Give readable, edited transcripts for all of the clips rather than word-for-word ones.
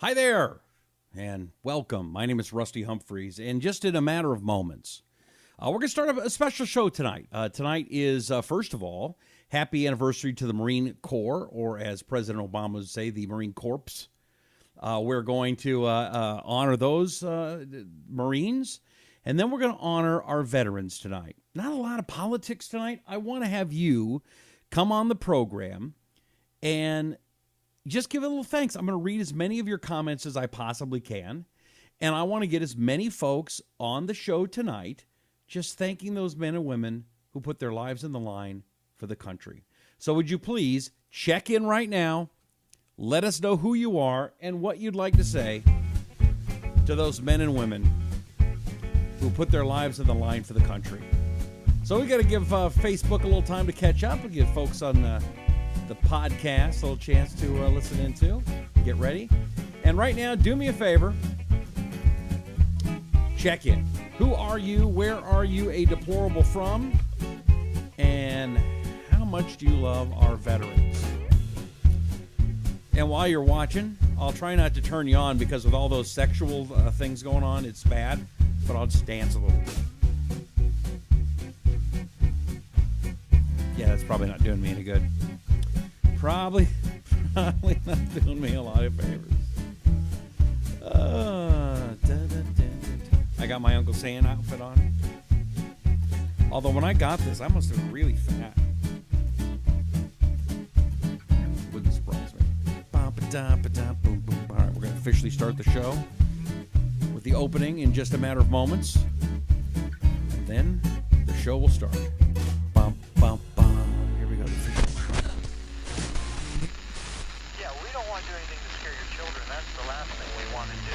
Hi there, and welcome. My name is Rusty Humphries, and just in a matter of moments, we're going to start a special show tonight. Tonight is, first of all, happy anniversary to the Marine Corps, or as President Obama would say, the Marine Corps. We're going to honor those Marines, and then we're going to honor our veterans tonight. Not a lot of politics tonight. I want to have you come on the program and just give a little thanks. I'm going to read as many of your comments as I possibly can, and I want to get as many folks on the show tonight just thanking those men and women who put their lives in the line for the country. So would you please check in right now, let us know who you are and what you'd like to say to those men and women who put their lives in the line for the country. So we got to give Facebook a little time to catch up and give folks on the podcast a little chance to listen into. Get ready. And right now, do me a favor. Check in. Who are you? Where are you a deplorable from? And how much do you love our veterans? And while you're watching, I'll try not to turn you on because with all those sexual things going on, it's bad. But I'll just dance a little bit. Yeah, that's probably not doing me any good. Probably not doing me a lot of favors. I got my Uncle Sam outfit on. Although when I got this, I must have been really fat. Wouldn't surprise me. All right, we're going to officially start the show with the opening in just a matter of moments. And then the show will start. Bum, bum, bum. Here we go. Do anything to scare your children. That's the last thing we want to do.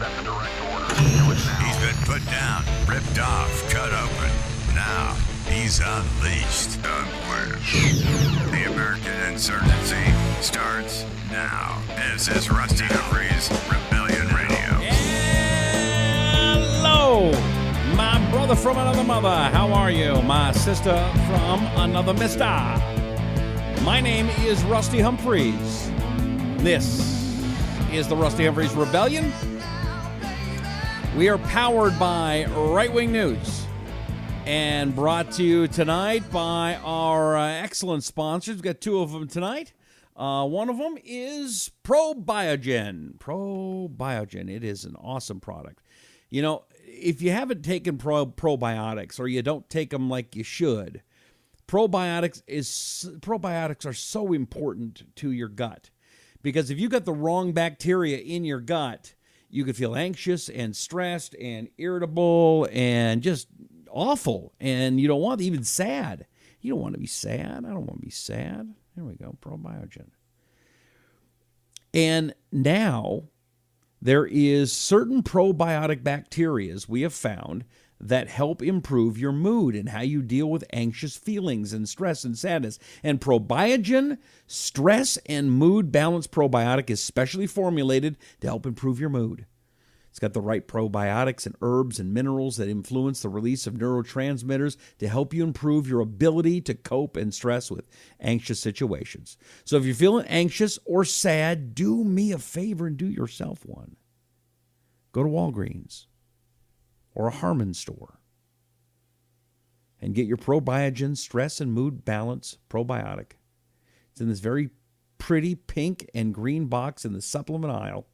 That's a direct order. Do it now. He's been put down, ripped off, cut open. Now he's unleashed. Unleashed. The American insurgency starts now. This is Rusty Humphries, Rebellion Radio. Hello, my brother from another mother. How are you? My sister from another mister. My name is Rusty Humphries. This is the Rusty Humphries Rebellion. We are powered by Right Wing News and brought to you tonight by our excellent sponsors. We've got two of them tonight. One of them is ProBiogen. ProBiogen. It is an awesome product. You know, if you haven't taken probiotics or you don't take them like you should, probiotics are so important to your gut because if you got the wrong bacteria in your gut, you could feel anxious and stressed and irritable and just awful. And you don't want even sad. You don't want to be sad. I don't want to be sad. There we go. ProBiogen. And now there is certain probiotic bacteria we have found that help improve your mood and how you deal with anxious feelings and stress and sadness. And ProBiogen Stress and Mood Balance Probiotic is specially formulated to help improve your mood. It's got the right probiotics and herbs and minerals that influence the release of neurotransmitters to help you improve your ability to cope and stress with anxious situations. So if you're feeling anxious or sad, do me a favor and do yourself one. Go to Walgreens or a Harmon store and get your ProBiogen Stress and Mood Balance Probiotic. It's in this very pretty pink and green box in the supplement aisle.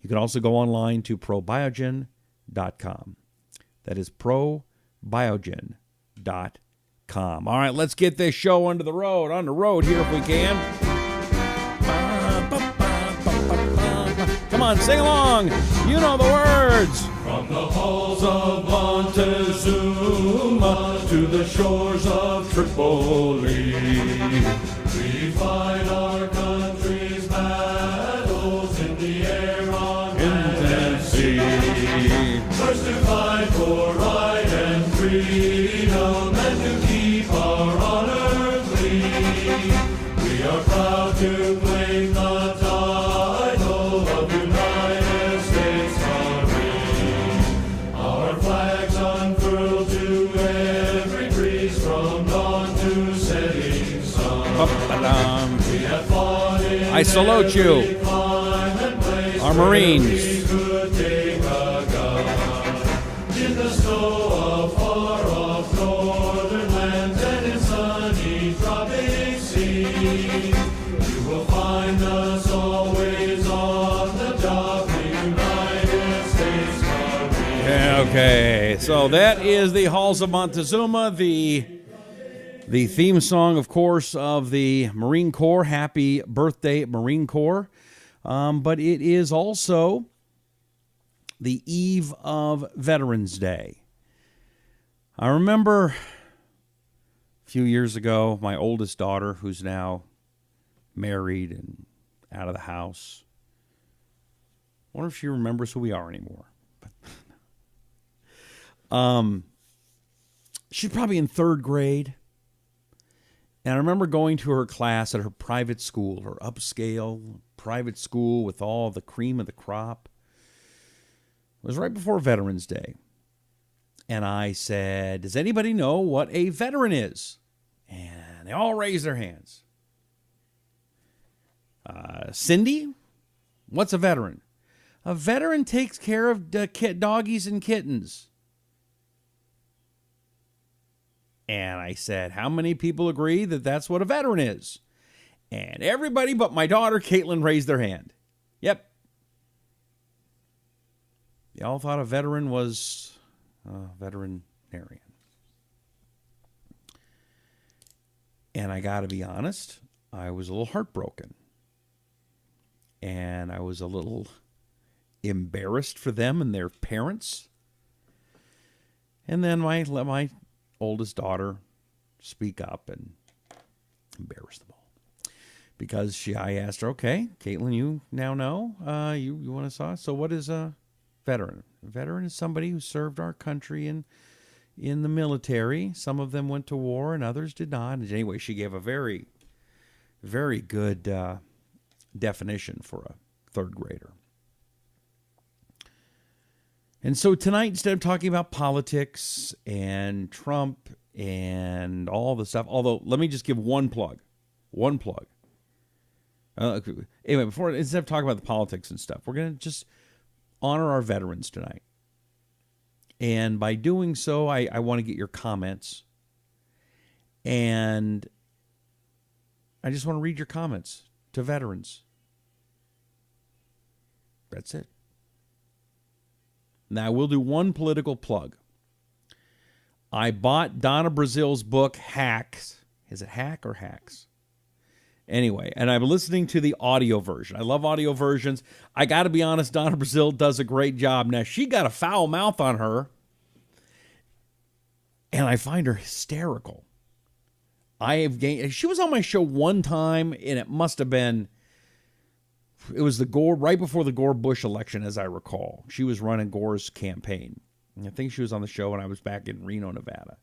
You can also go online to probiogen.com. That is probiogen.com. All right, let's get this show on the road here if we can. Come on, sing along. You know the words. From the halls of Montezuma to the shores of Tripoli, we fight our country's battles in the air, on land and sea. First to fight for right and freedom and to keep our honor clean. We are proud to claim the title of United States Marine. Our flags unfurled to every breeze from dawn to setting sun. We have fought in I salute you. every climb and our Marines. Could take a gun in the snow of far-off northern lands and in sunny tropic seas. You will find us always on the job, the United States Marines. Okay, so that is the Halls of Montezuma, the theme song, of course, of the Marine Corps. Happy birthday, Marine Corps. But it is also the eve of Veterans Day. I remember a few years ago, my oldest daughter, who's now married and out of the house. I wonder if she remembers who we are anymore. She's probably in third grade. And I remember going to her class at her private school, her upscale private school with all the cream of the crop. It was right before Veterans Day. And I said, does anybody know what a veteran is? And they all raised their hands. Cindy, what's a veteran? A veteran takes care of doggies and kittens. And I said, how many people agree that that's what a veteran is? And everybody but my daughter, Caitlin, raised their hand. Yep. They all thought a veteran was a veterinarian. And I got to be honest, I was a little heartbroken. And I was a little embarrassed for them and their parents. And then my oldest daughter speak up and embarrass them all. Because I asked her, okay, Caitlin, you now know, you want to saw. So what is a veteran? A veteran is somebody who served our country in the military. Some of them went to war and others did not. And anyway, she gave a very, very good definition for a third grader. And so tonight, instead of talking about politics and Trump and all the stuff, although let me just give one plug. Anyway, instead of talking about the politics and stuff, we're going to just honor our veterans tonight. And by doing so, I want to get your comments. And I just want to read your comments to veterans. That's it. Now, we'll do one political plug. I bought Donna Brazil's book, Hacks. Is it Hack or Hacks? Anyway, and I'm listening to the audio version. I love audio versions. I got to be honest, Donna Brazil does a great job. Now, she got a foul mouth on her, and I find her hysterical. She was on my show one time, and it must have been... It was the Gore, right before the Gore-Bush election, as I recall. She was running Gore's campaign. And I think she was on the show when I was back in Reno, Nevada.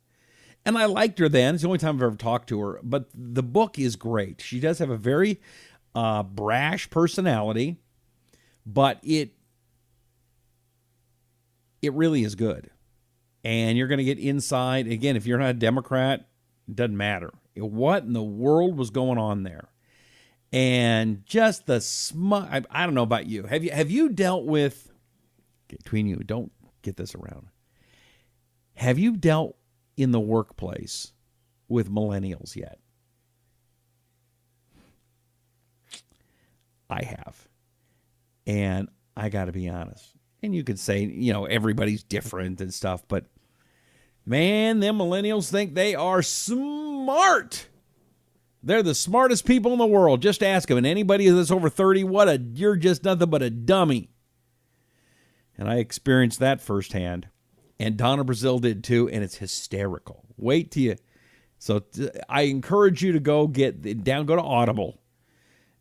And I liked her then. It's the only time I've ever talked to her. But the book is great. She does have a very brash personality, but it really is good. And you're going to get inside. Again, if you're not a Democrat, it doesn't matter. What in the world was going on there? And just the I don't know about you. Have you dealt with, between you, don't get this around. Have you dealt in the workplace with millennials yet? I have. And I got to be honest. And you could say, everybody's different and stuff, but man, them millennials think they are smart. They're the smartest people in the world. Just ask them. And anybody that's over 30, you're just nothing but a dummy. And I experienced that firsthand. And Donna Brazil did too, and it's hysterical. Wait till you. So I encourage you to go to Audible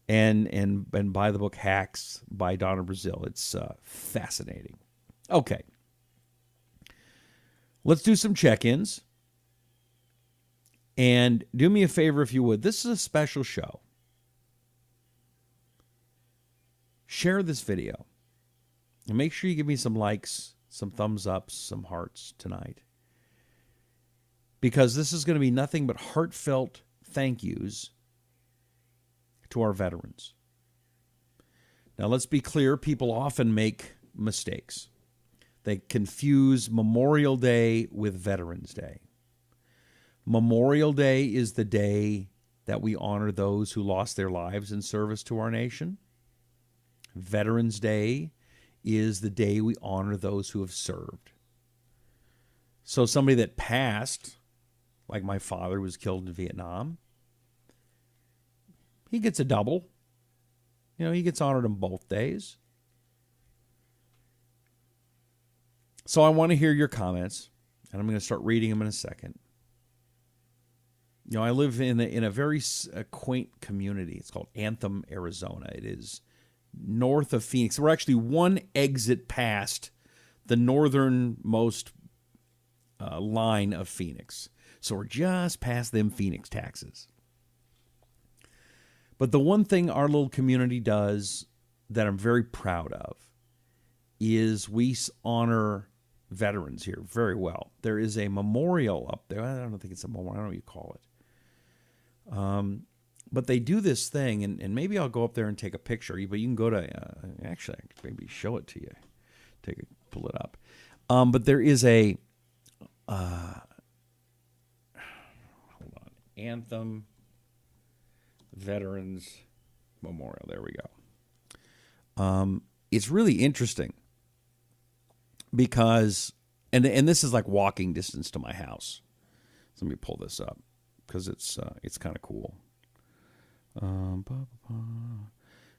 and buy the book Hacks by Donna Brazil. It's fascinating. Okay. Let's do some check-ins. And do me a favor if you would. This is a special show. Share this video. And make sure you give me some likes, some thumbs ups, some hearts tonight. Because this is going to be nothing but heartfelt thank yous to our veterans. Now, let's be clear. People often make mistakes. They confuse Memorial Day with Veterans Day. Memorial Day is the day that we honor those who lost their lives in service to our nation. Veterans Day is the day we honor those who have served. So somebody that passed, like my father was killed in Vietnam, he gets a double. He gets honored on both days. So I want to hear your comments, and I'm going to start reading them in a second. I live in a very quaint community. It's called Anthem, Arizona. It is north of Phoenix. We're actually one exit past the northernmost line of Phoenix. So we're just past them Phoenix taxes. But the one thing our little community does that I'm very proud of is we honor veterans here very well. There is a memorial up there. I don't think it's a memorial. I don't know what you call it. But they do this thing, and maybe I'll go up there and take a picture. But you can go to, actually, I could maybe show it to you. Pull it up. But there is a, hold on, Anthem Veterans Memorial. There we go. It's really interesting because, and this is like walking distance to my house. So let me pull this up because it's kind of cool.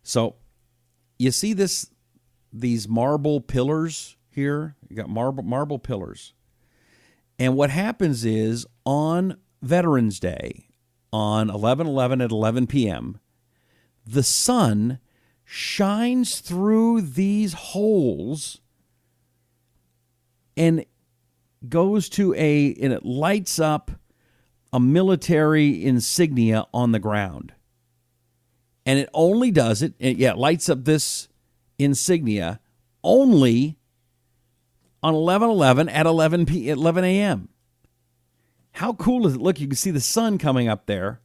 So you see these marble pillars here? You got marble pillars. And what happens is on Veterans Day, on 11/11 at 11 p.m., the sun shines through these holes and goes to and it lights up a military insignia on the ground. And it only does it, it lights up this insignia only on 11/11 at 11 a.m. How cool does it look? You can see the sun coming up there,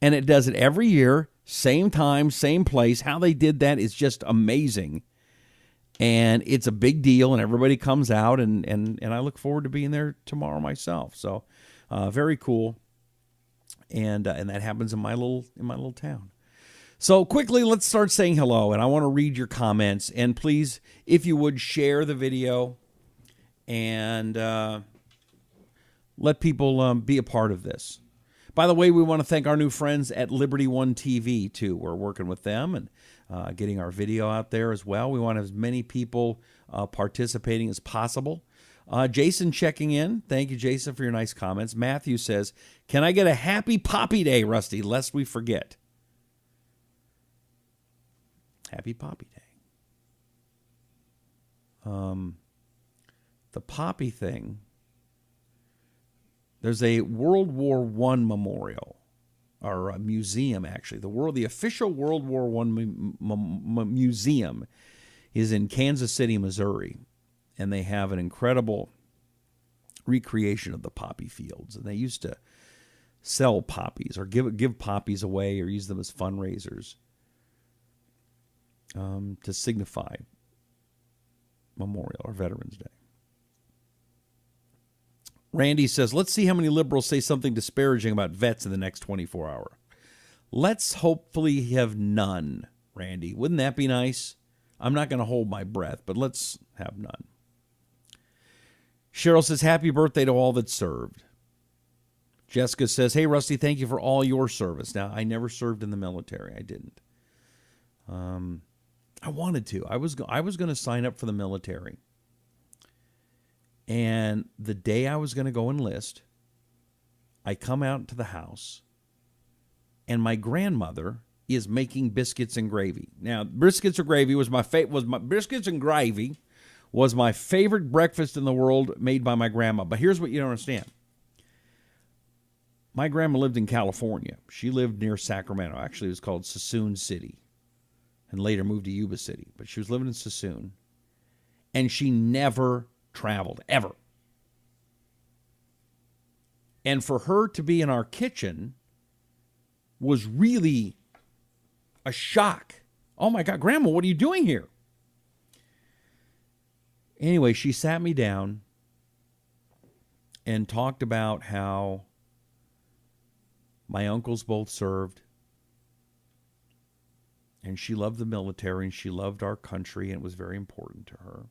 and it does it every year, same time, same place. How they did that is just amazing. And it's a big deal, and everybody comes out, and I look forward to being there tomorrow myself. So very cool. And that happens in my little town. So quickly, let's start saying hello, and I want to read your comments. And please, if you would, share the video and let people be a part of this. By the way, we want to thank our new friends at Liberty One TV, too. We're working with them and getting our video out there as well. We want as many people participating as possible. Jason checking in. Thank you, Jason, for your nice comments. Matthew says, can I get a happy Poppy Day, Rusty, lest we forget? Happy Poppy Day. The poppy thing, there's a World War I memorial, or a museum, actually. The official World War I museum is in Kansas City, Missouri, and they have an incredible recreation of the poppy fields. And they used to sell poppies or give poppies away or use them as fundraisers to signify Memorial or Veterans Day. Randy says, let's see how many liberals say something disparaging about vets in the next 24 hours. Let's hopefully have none, Randy. Wouldn't that be nice? I'm not going to hold my breath, but let's have none. Cheryl says, happy birthday to all that served. Jessica says, hey, Rusty, thank you for all your service. Now, I never served in the military. I didn't. I wanted to. I was going to sign up for the military. And the day I was going to go enlist, I come out to the house, and my grandmother is making biscuits and gravy. Now, biscuits and gravy was my favorite breakfast in the world made by my grandma. But here's what you don't understand. My grandma lived in California. She lived near Sacramento. Actually, it was called Suisun City, and later moved to Yuba City. But she was living in Suisun, and she never traveled, ever. And for her to be in our kitchen was really a shock Oh my God, Grandma, what are you doing here? Anyway, she sat me down and talked about how my uncles both served, and she loved the military, and she loved our country, and it was very important to her.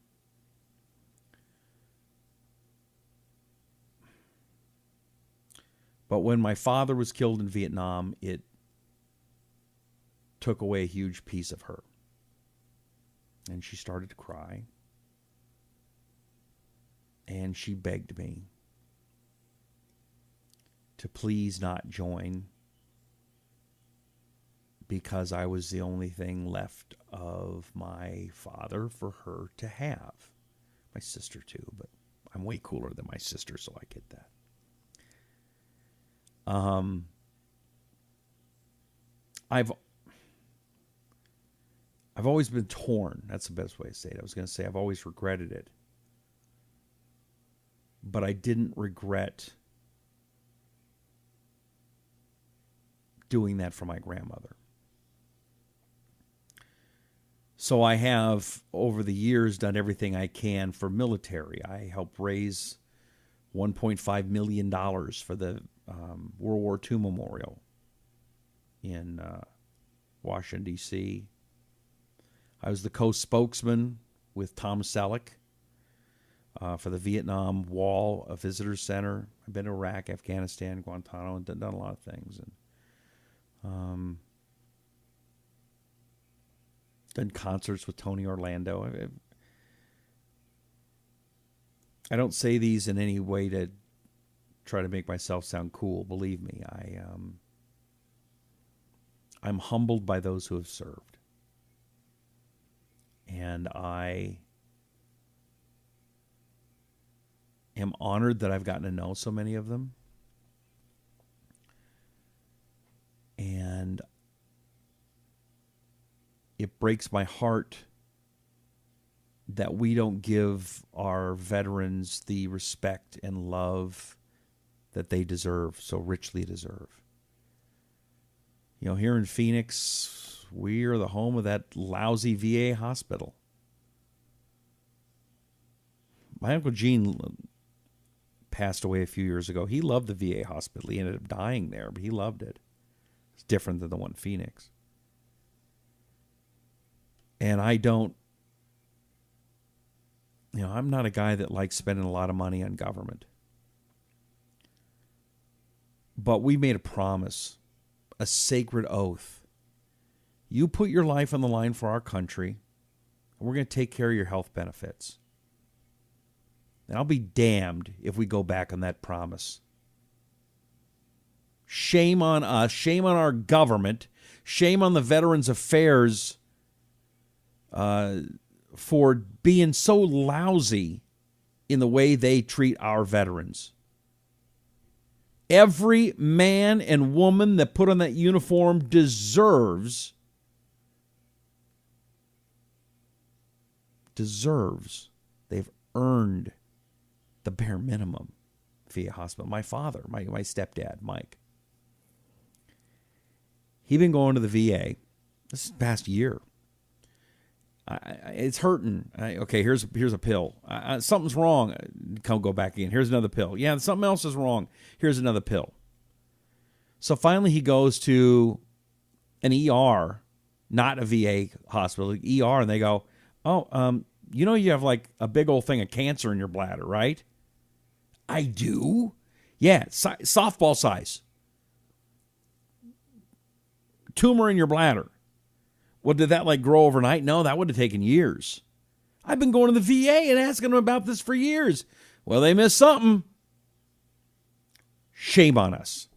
But when my father was killed in Vietnam, it took away a huge piece of her. And she started to cry. And she begged me to please not join, because I was the only thing left of my father for her to have. My sister too, but I'm way cooler than my sister, so I get that. I've always been torn. That's the best way to say it. I was going to say I've always regretted it. But I didn't regret doing that for my grandmother. So I have, over the years, done everything I can for military. I helped raise $1.5 million for the World War II Memorial in Washington, D.C. I was the co-spokesman with Tom Selleck for the Vietnam Wall Visitor Center. I've been to Iraq, Afghanistan, Guantanamo, and done a lot of things. And done concerts with Tony Orlando. I don't say these in any way to try to make myself sound cool. Believe me, I'm humbled by those who have served. And I am honored that I've gotten to know so many of them. And it breaks my heart that we don't give our veterans the respect and love that they deserve, so richly deserve. You know, here in Phoenix, we are the home of that lousy VA hospital. My Uncle Gene passed away a few years ago. He loved the VA hospital. He ended up dying there, but he loved it. It's different than the one in Phoenix. And I don't, I'm not a guy that likes spending a lot of money on government. But we made a promise, a sacred oath. You put your life on the line for our country, and we're going to take care of your health benefits. And I'll be damned if we go back on that promise. Shame on us, shame on our government, shame on the Veterans Affairs for being so lousy in the way they treat our veterans. Every man and woman that put on that uniform deserves, they've earned the bare minimum via hospital. My father, my stepdad, Mike, he'd been going to the VA this past year. It's hurting. Okay, here's a pill. Something's wrong. Go back again. Here's another pill. Yeah, something else is wrong. Here's another pill. So finally he goes to an ER, not a VA hospital, ER, and they go, you have like a big old thing of cancer in your bladder, right? I do? Yeah, softball size. Tumor in your bladder. Well, did that grow overnight? No, that would have taken years. I've been going to the VA and asking them about this for years. Well, they missed something. Shame on us.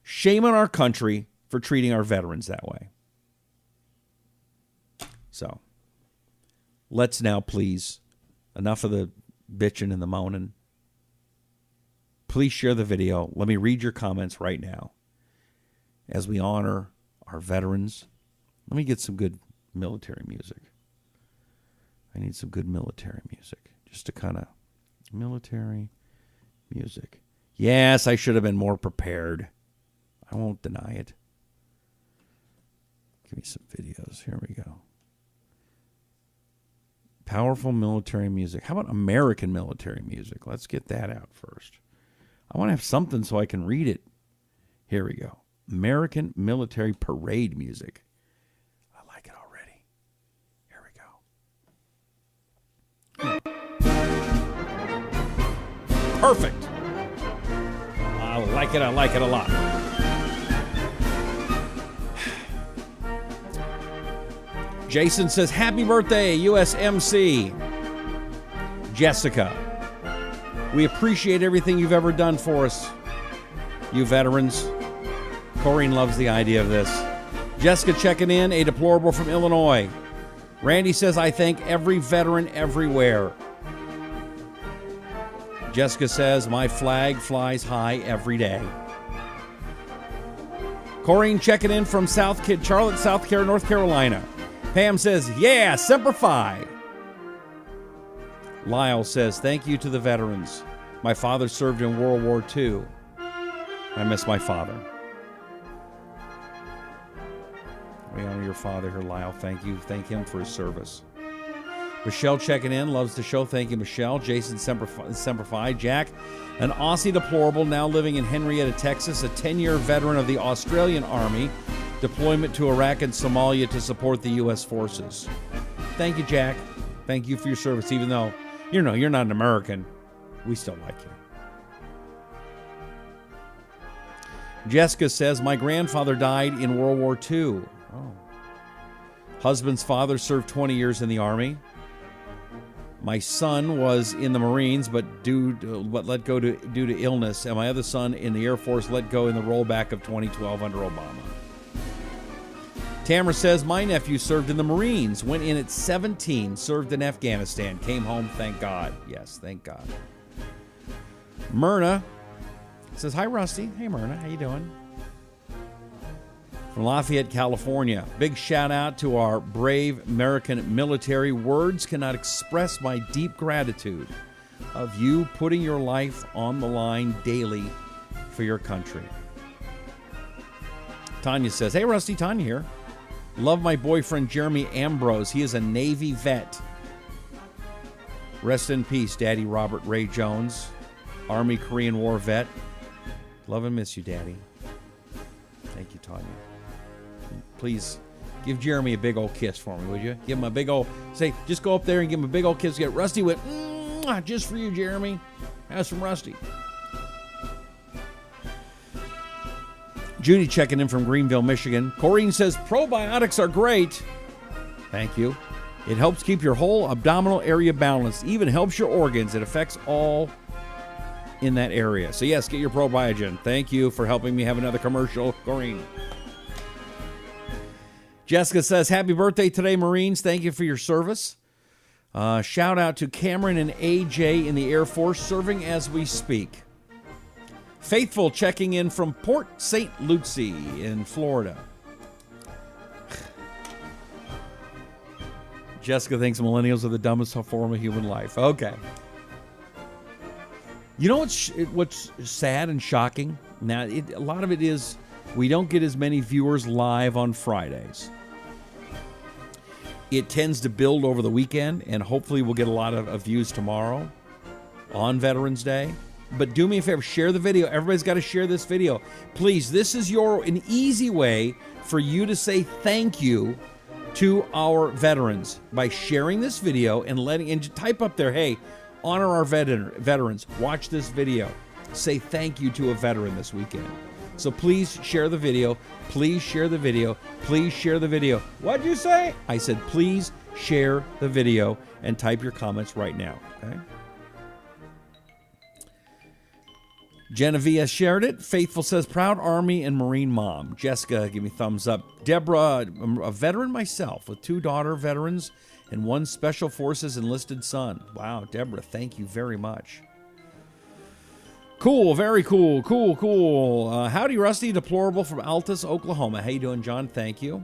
Shame on our country for treating our veterans that way. So, let's now please, enough of the bitching and the moaning. Please share the video. Let me read your comments right now as we honor our veterans. Let me get some good military music. I need some good military music. Just to kind of... Military music. Yes, I should have been more prepared. I won't deny it. Give me some videos. Here we go. Powerful military music. How about American military music? Let's get that out first. I want to have something so I can read it. Here we go. American military parade music. I like it already. Here we go. Perfect. I like it. I like it a lot. Jason says, happy birthday, USMC. Jessica, we appreciate everything you've ever done for us, you veterans. Corrine loves the idea of this. Jessica checking in, a deplorable from Illinois. Randy says, I thank every veteran everywhere. Jessica says, my flag flies high every day. Corrine checking in from Charlotte, South Carolina, North Carolina. Pam says, yeah, Semper Fi. Lyle says, thank you to the veterans. My father served in World War II. I miss my father. We honor your father here, Lyle. Thank you. Thank him for his service. Michelle checking in, loves the show. Thank you, Michelle. Jason Semper Fi. Jack, an Aussie deplorable now living in Henrietta, Texas, a 10-year veteran of the Australian Army, deployment to Iraq and Somalia to support the U.S. forces. Thank you, Jack. Thank you for your service. Even though, you're not an American, we still like you. Jessica says, my grandfather died in World War II. Oh. Husband's father served 20 years in the Army. My son was in the Marines, but let go due to illness. And my other son in the Air Force let go in the rollback of 2012 under Obama. Tamara says, my nephew served in the Marines, went in at 17, served in Afghanistan, came home, thank God. Yes, thank God. Myrna says, hi, Rusty. Hey, Myrna, how you doing? From Lafayette, California. Big shout out to our brave American military. Words cannot express my deep gratitude of you putting your life on the line daily for your country. Tanya says, hey, Rusty, Tanya here. Love my boyfriend, Jeremy Ambrose. He is a Navy vet. Rest in peace, Daddy Robert Ray Jones, Army Korean War vet. Love and miss you, Daddy. Thank you, Tanya. Please give Jeremy a big old kiss for me, would you? Give him a big old, just go up there and give him a big old kiss. Get Rusty with, just for you, Jeremy. That's from Rusty. Judy checking in from Greenville, Michigan. Corrine says, probiotics are great. Thank you. It helps keep your whole abdominal area balanced. Even helps your organs. It affects all in that area. So yes, get your Probiogen. Thank you for helping me have another commercial, Corrine. Jessica says, happy birthday today, Marines. Thank you for your service. Shout out to Cameron and AJ in the Air Force, serving as we speak. Faithful checking in from Port St. Lucie in Florida. Jessica thinks millennials are the dumbest form of human life. Okay. You know what's sad and shocking? Now, a lot of it is we don't get as many viewers live on Fridays. It tends to build over the weekend, and hopefully we'll get a lot of views tomorrow on Veterans Day. But do me a favor, share the video. Everybody's got to share this video. Please, this is an easy way for you to say thank you to our veterans by sharing this video and type up there, hey, honor our veterans. Watch this video. Say thank you to a veteran this weekend. So please share the video. Please share the video. Please share the video. What'd you say? I said, please share the video and type your comments right now. Okay? Genevieve shared it. Faithful says, proud Army and Marine mom. Jessica, give me thumbs up. Deborah, a veteran myself with 2 daughter veterans and 1 Special Forces enlisted son. Wow, Deborah, thank you very much. Cool, very cool, cool. Howdy, Rusty, deplorable from Altus, Oklahoma. How you doing, John? Thank you.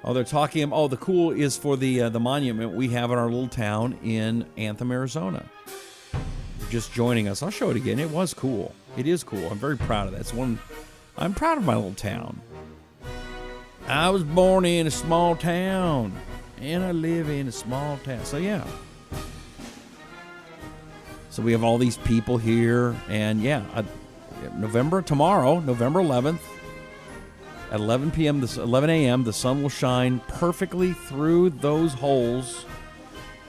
Oh, they're talking. Oh, the cool is for the monument we have in our little town in Anthem, Arizona. Just joining us. I'll show it again. It was cool. It is cool. I'm very proud of that. I'm proud of my little town. I was born in a small town, and I live in a small town. So, yeah. So we have all these people here, and tomorrow, November 11th, at 11 p.m., 11 a.m., the sun will shine perfectly through those holes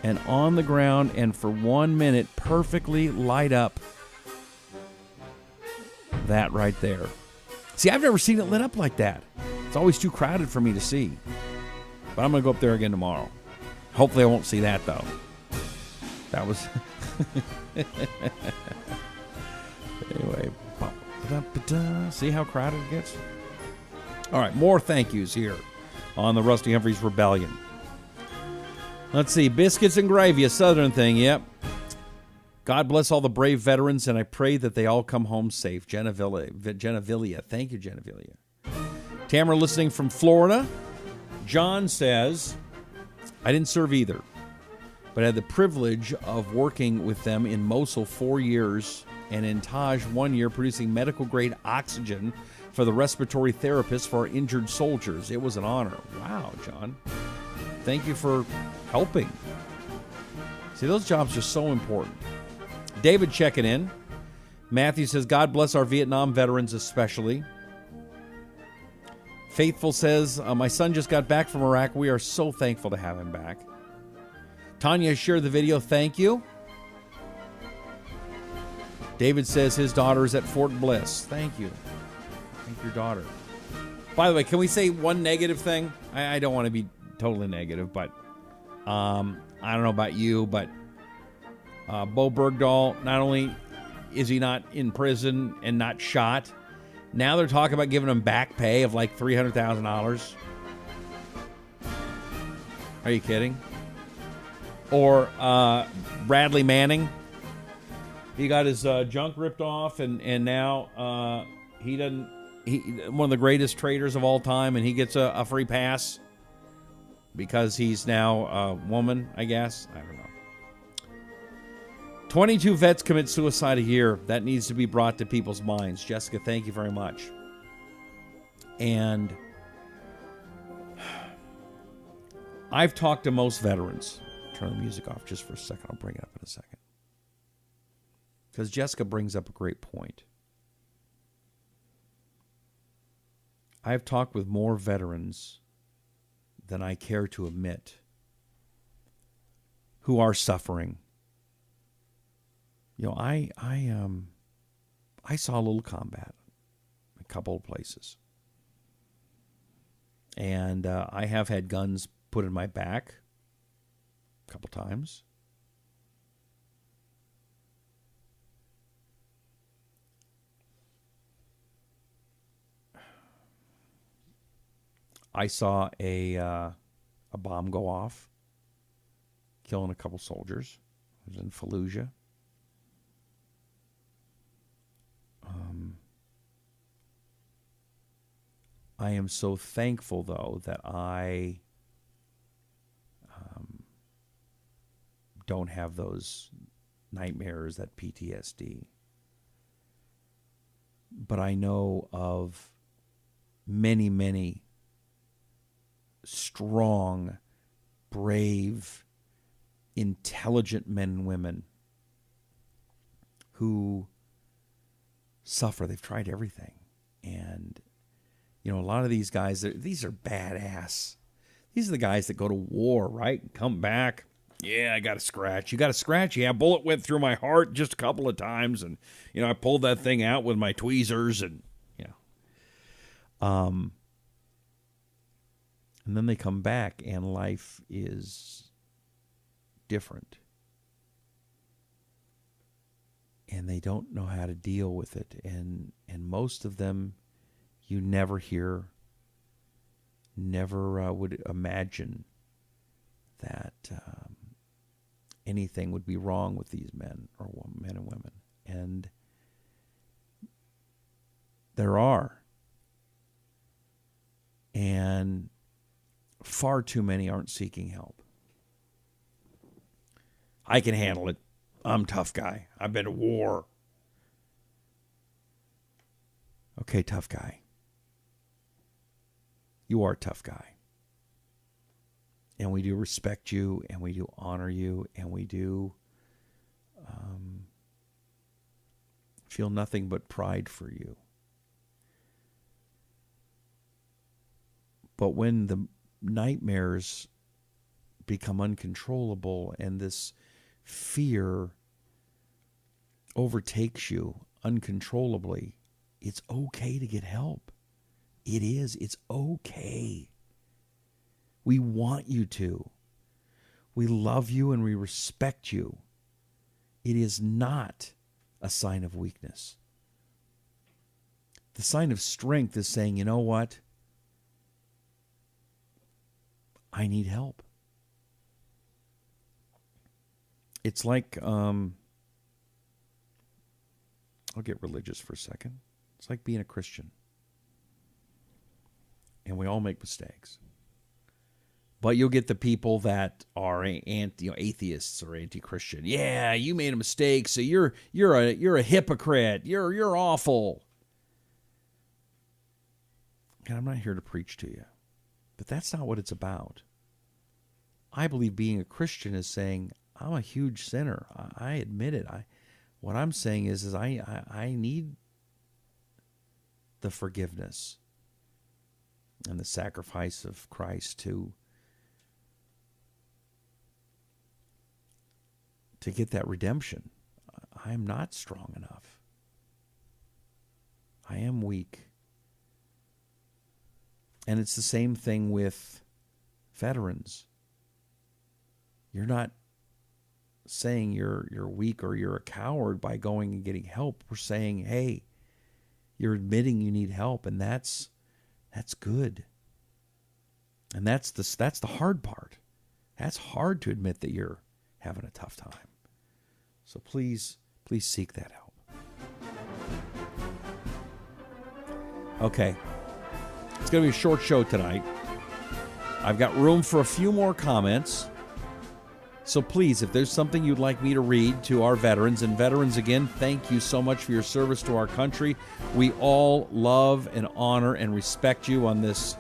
and on the ground, and for 1 minute, perfectly light up that right there. See, I've never seen it lit up like that. It's always too crowded for me to see. But I'm going to go up there again tomorrow. Hopefully I won't see that, though. That was... Anyway. See how crowded it gets? All right, more thank yous here on the Rusty Humphries Rebellion. Let's see. Biscuits and gravy, a southern thing, yep. God bless all the brave veterans, and I pray that they all come home safe. Genevilia. Thank you, Genevilia. Tamara listening from Florida. John says, I didn't serve either, but I had the privilege of working with them in Mosul 4 years and in Taj 1 year producing medical-grade oxygen for the respiratory therapists for our injured soldiers. It was an honor. Wow, John. Thank you for helping. See, those jobs are so important. David checking in. Matthew says, God bless our Vietnam veterans especially. Faithful says, my son just got back from Iraq. We are so thankful to have him back. Tanya shared the video. Thank you. David says his daughter is at Fort Bliss. Thank you. Thank your daughter. By the way, can we say one negative thing? I don't want to be totally negative, but I don't know about you, but Bo Bergdahl, not only is he not in prison and not shot, now they're talking about giving him back pay of like $300,000. Are you kidding? Or Bradley Manning. He got his junk ripped off, and now he one of the greatest traders of all time, and he gets a free pass because he's now a woman, I guess. I don't know. 22 vets commit suicide a year. That needs to be brought to people's minds. Jessica, thank you very much. And I've talked to most veterans. Turn the music off just for a second. I'll bring it up in a second. Because Jessica brings up a great point. I've talked with more veterans than I care to admit who are suffering. You know, I saw a little combat in a couple of places. And I have had guns put in my back a couple times. I saw a bomb go off, killing a couple soldiers. It was in Fallujah. I am so thankful, though, that I don't have those nightmares, that PTSD. But I know of many, many strong, brave, intelligent men and women who suffer. They've tried everything. And, you know, a lot of these guys, these are badass. These are the guys that go to war, right? Come back. Yeah, I got a scratch. You got a scratch? Yeah, a bullet went through my heart just a couple of times. And, you know, I pulled that thing out with my tweezers and, you know. And then they come back and life is different. And they don't know how to deal with it. And most of them you never hear, never would imagine that anything would be wrong with these men or men and women. And there are. And far too many aren't seeking help. I can handle it. I'm a tough guy. I've been to war. Okay, tough guy. You are a tough guy. And we do respect you, and we do honor you, and we do feel nothing but pride for you. But when the nightmares become uncontrollable and this fear overtakes you uncontrollably, it's okay to get help. It is. It's okay. We want you to. We love you and we respect you. It is not a sign of weakness. The sign of strength is saying, you know what? I need help. It's like, I'll get religious for a second. It's like being a Christian. And we all make mistakes. But you'll get the people that are atheists or anti-Christian. Yeah, you made a mistake, so you're a hypocrite. You're awful. And I'm not here to preach to you, but that's not what it's about. I believe being a Christian is saying I'm a huge sinner. I admit it. What I'm saying is I need the forgiveness and the sacrifice of Christ to get that redemption. I am not strong enough. I am weak. And it's the same thing with veterans. You're not saying you're weak or you're a coward by going and getting help. We're saying, hey, you're admitting you need help, and that's good. And that's the hard part. That's hard to admit that you're having a tough time. So please seek that help. Okay. It's going to be a short show tonight. I've got room for a few more comments. So please, if there's something you'd like me to read to our veterans, and veterans, again, thank you so much for your service to our country. We all love and honor and respect you on this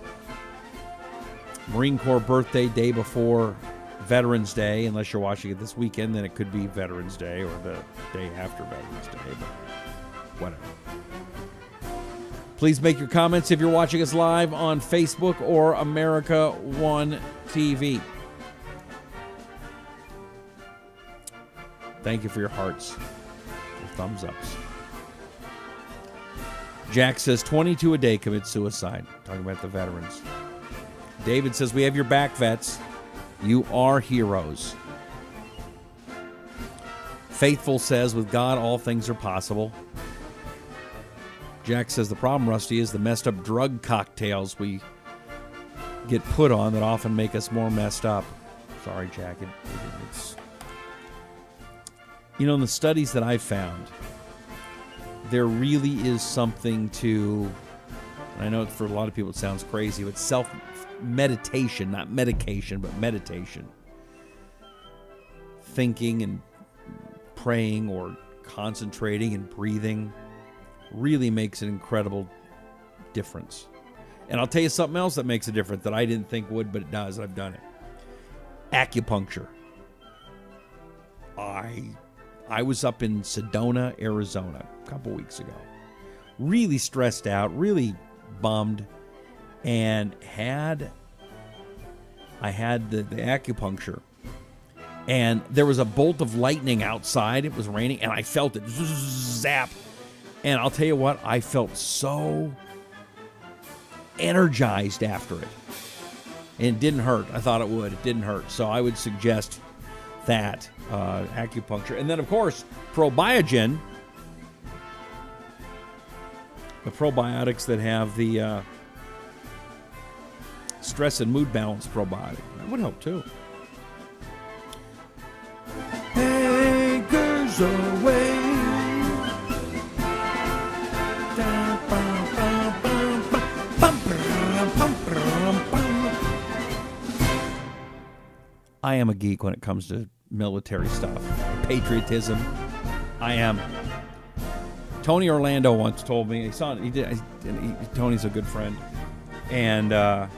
Marine Corps birthday, day before Veterans Day. Unless you're watching it this weekend, then it could be Veterans Day or the day after Veterans Day, but whatever. Please make your comments if you're watching us live on Facebook or America One TV. Thank you for your hearts, your thumbs ups. Jack says 22 a day commit suicide. Talking about the veterans. David says, we have your back, vets. You are heroes. Faithful says, with God, all things are possible. Jack says, the problem, Rusty, is the messed up drug cocktails we get put on that often make us more messed up. Sorry, Jack. It's... You know, in the studies that I've found, there really is something to, and I know for a lot of people it sounds crazy, but self-meditation, not medication, but meditation. Thinking and praying or concentrating and breathing really makes an incredible difference. And I'll tell you something else that makes a difference that I didn't think would, but it does. I've done it. Acupuncture. I was up in Sedona, Arizona a couple weeks ago. Really stressed out, really bummed, and I had the acupuncture. And there was a bolt of lightning outside. It was raining, and I felt it zap. And I'll tell you what, I felt so energized after it. And it didn't hurt. I thought it would. It didn't hurt. So I would suggest that acupuncture. And then, of course, Probiogen, the probiotics that have the stress and mood balance probiotic. That would help, too. Anchors away. I am a geek when it comes to military stuff. Patriotism. I am. Tony Orlando once told me, Tony's a good friend. And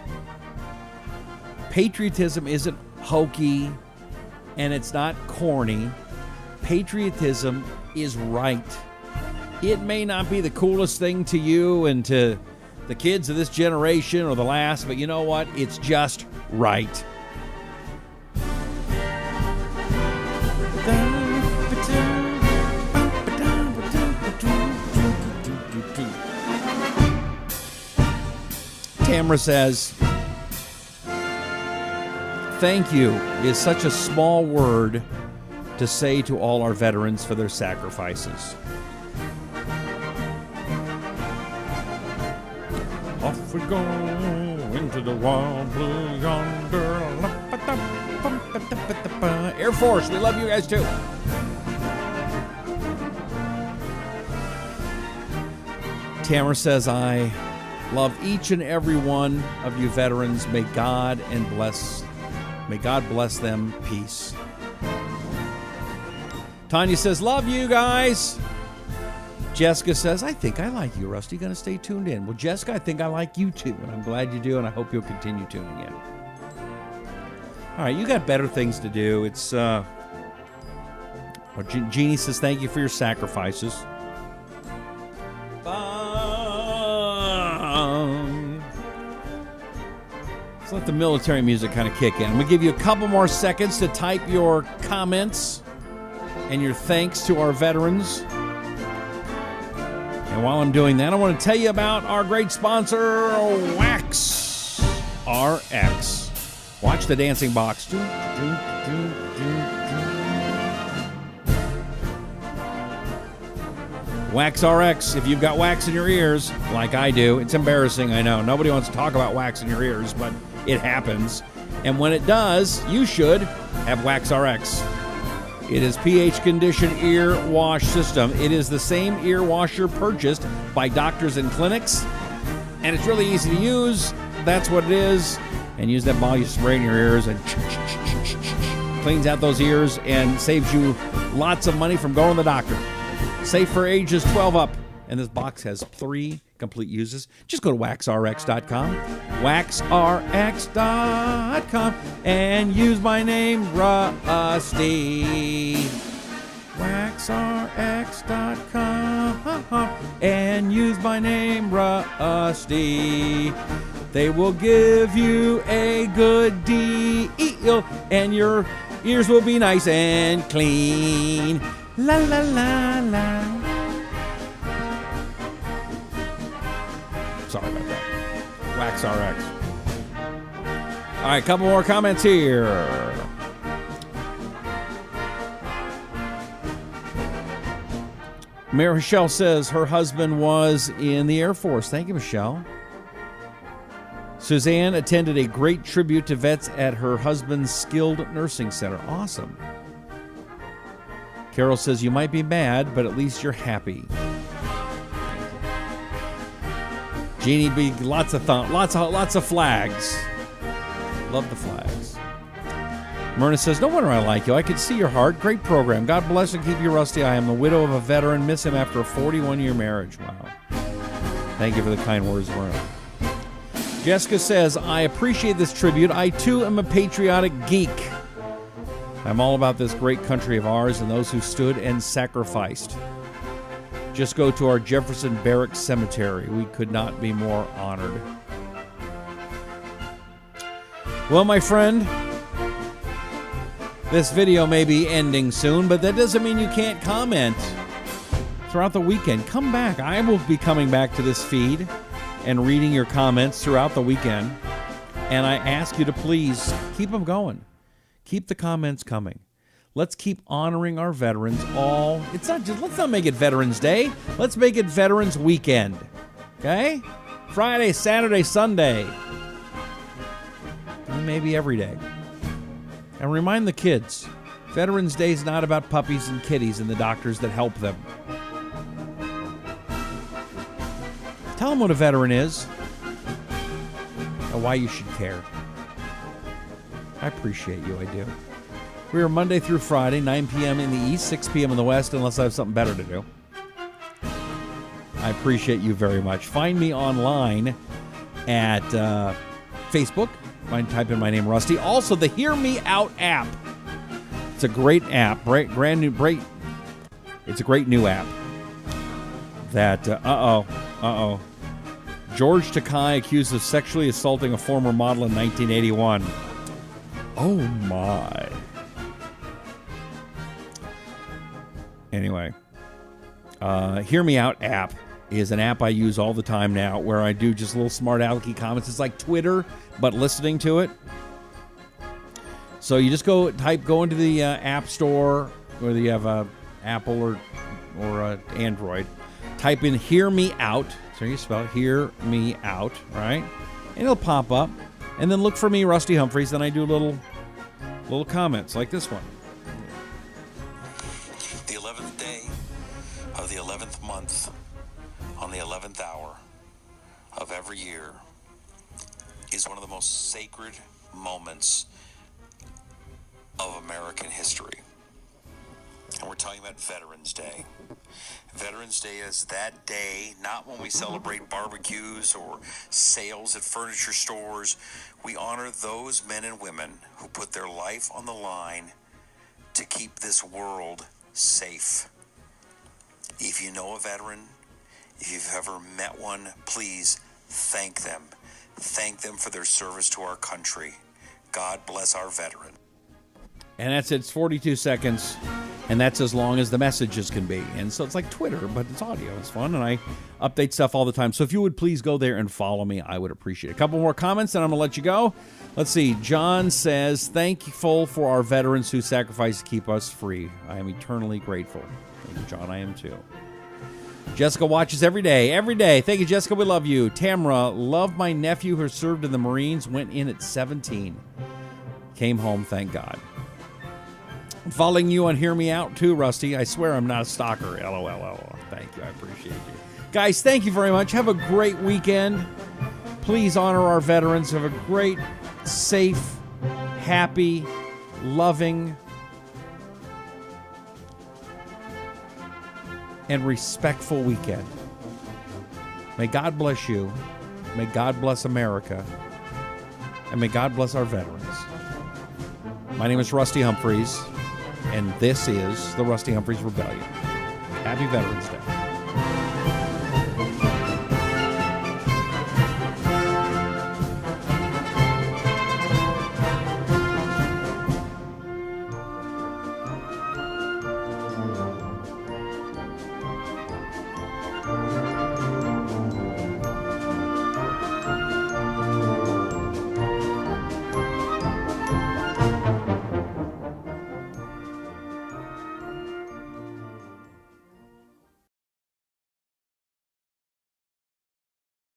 patriotism isn't hokey, and it's not corny. Patriotism is right. It may not be the coolest thing to you and to the kids of this generation or the last, but you know what? It's just right. Tamara says, thank you is such a small word to say to all our veterans for their sacrifices. Off we go into the wild blue yonder. Air Force, we love you guys too. Tamara says, I love each and every one of you veterans. May God bless them. Peace. Tanya says, love you guys. Jessica says, I think I like you, Rusty. Going to stay tuned in. Well, Jessica, I think I like you too, and I'm glad you do, and I hope you'll continue tuning in. All right, you got better things to do. It's, Jeannie says, thank you for your sacrifices. Let's let the military music kind of kick in. I'm going to give you a couple more seconds to type your comments and your thanks to our veterans. And while I'm doing that, I want to tell you about our great sponsor, Wax RX. Watch the dancing box. Wax RX. If you've got wax in your ears, like I do, it's embarrassing, I know. Nobody wants to talk about wax in your ears, but it happens. And when it does, you should have Wax RX. It is pH conditioned ear wash system. It is the same ear washer purchased by doctors and clinics, and it's really easy to use. That's what it is. And use that ball you spray in your ears and cleans out those ears and saves you lots of money from going to the doctor. Safe for ages 12 up. And this box has 3 complete uses. Just go to waxrx.com, waxrx.com, and use my name, Rusty. Waxrx.com, and use my name, Rusty. They will give you a good deal, and your ears will be nice and clean. La la la la. Sorry about that. Wax RX. All right, a couple more comments here. Mary Michelle says her husband was in the Air Force. Thank you, Michelle. Suzanne attended a great tribute to vets at her husband's skilled nursing center. Awesome. Carol says, you might be mad, but at least you're happy. Jeannie B, lots of flags. Love the flags. Myrna says, no wonder I like you. I could see your heart. Great program. God bless and keep you, Rusty. I am the widow of a veteran. Miss him after a 41-year marriage. Wow. Thank you for the kind words, Myrna. Jessica says, I appreciate this tribute. I, too, am a patriotic geek. I'm all about this great country of ours and those who stood and sacrificed. Just go to our Jefferson Barracks Cemetery. We could not be more honored. Well, my friend, this video may be ending soon, but that doesn't mean you can't comment throughout the weekend. Come back. I will be coming back to this feed and reading your comments throughout the weekend. And I ask you to please keep them going. Keep the comments coming. Let's keep honoring our veterans all. It's not just, let's not make it Veterans Day. Let's make it Veterans Weekend. Okay? Friday, Saturday, Sunday. And maybe every day. And remind the kids, Veterans Day is not about puppies and kitties and the doctors that help them. Tell them what a veteran is and why you should care. I appreciate you, I do. We are Monday through Friday, 9 p.m. in the East, 6 p.m. in the West, unless I have something better to do. I appreciate you very much. Find me online at Facebook. Type in my name, Rusty. Also, the Hear Me Out app. It's a great app. It's a great new app. That, George Takei accused of sexually assaulting a former model in 1981. Oh, my. Anyway, Hear Me Out app is an app I use all the time now where I do just little smart alecky comments. It's like Twitter, but listening to it. So you just go into the App Store, whether you have a Apple or Android. Type in Hear Me Out. So you spell it, Hear Me Out, right? And it'll pop up. And then look for me, Rusty Humphries, and I do little comments like this one. The 11th day of the 11th month on the 11th hour of every year is one of the most sacred moments of American history. And we're talking about Veterans Day. Veterans Day is that day, not when we celebrate barbecues or sales at furniture stores. We honor those men and women who put their life on the line to keep this world safe. If you know a veteran, if you've ever met one, please thank them. Thank them for their service to our country. God bless our veterans. And that's it. It's 42 seconds, and that's as long as the messages can be. And so it's like Twitter, but it's audio. It's fun, and I update stuff all the time. So if you would please go there and follow me, I would appreciate it. A couple more comments, and I'm going to let you go. Let's see. John says, thankful for our veterans who sacrifice to keep us free. I am eternally grateful. Thank you, John. I am too. Jessica watches every day. Every day. Thank you, Jessica. We love you. Tamra, love my nephew who served in the Marines, went in at 17. Came home, thank God. I'm following you on Hear Me Out, too, Rusty. I swear I'm not a stalker. LOL. Thank you. I appreciate you. Guys, thank you very much. Have a great weekend. Please honor our veterans. Have a great, safe, happy, loving, and respectful weekend. May God bless you. May God bless America. And may God bless our veterans. My name is Rusty Humphries, and this is the Rusty Humphries Rebellion. Happy Veterans Day.